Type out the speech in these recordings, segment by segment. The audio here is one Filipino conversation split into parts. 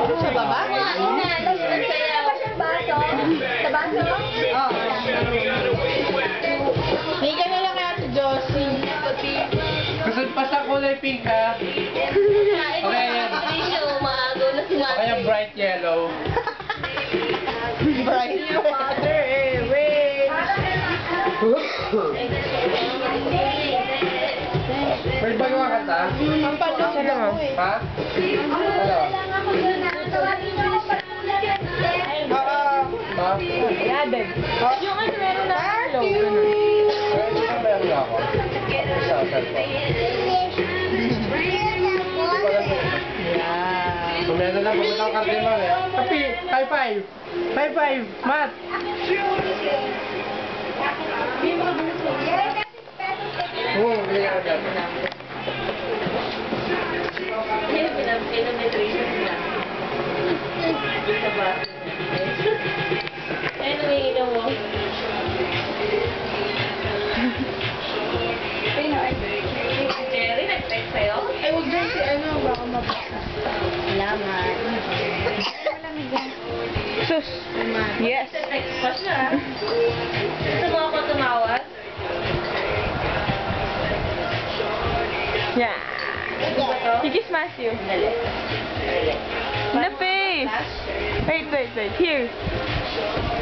Sa baba? Sa baso? Oo. May ka na lang kaya si Josie. Gusto pa sa kulay pink ha? Okay, yan. Okay, yung bright yellow. Bright. Father, wait. May bago ka ta? Ang palong daw eh. Ha? Ha? Yadeg. Yung ano meron na hello. Meron ako. Isa, cellphone. Yeah. Meron na pumunta ang kardinal eh. Kapi, high five. High five, Matt. Oo, hindi ako dyan. Jerry, nag-text sa'yo? Ay, huwag dyan si ano, baka mabasa. Salamat. Sus. Yes. Text pa siya. Gusto mo ako tumawag? Yeah. You kiss Matthew. Dali. In the face. Wait. Here.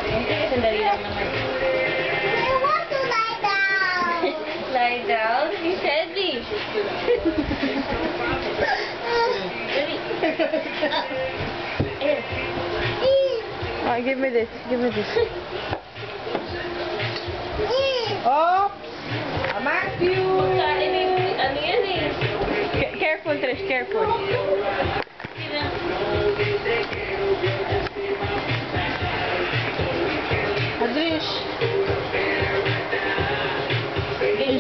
Sige, sandali lang naman. Lie down? You said me. Dali. Ayun. Oh, give me this. Oh, Matthew. Pagkain eh. Ano yan eh? Careful, Trish. Careful. Adrish.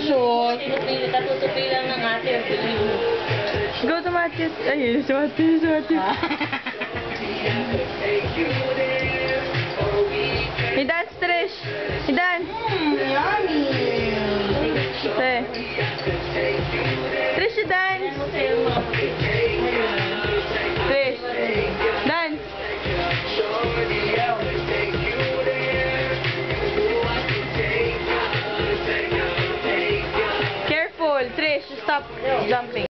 Short. Katutupi lang ng ate. Go to Matthew. Ay, si Matthew. I-dance, Trish. I-dance. Yummy. Say. Trish, i-dance. Trish. Dance. Careful, Trish. Stop jumping.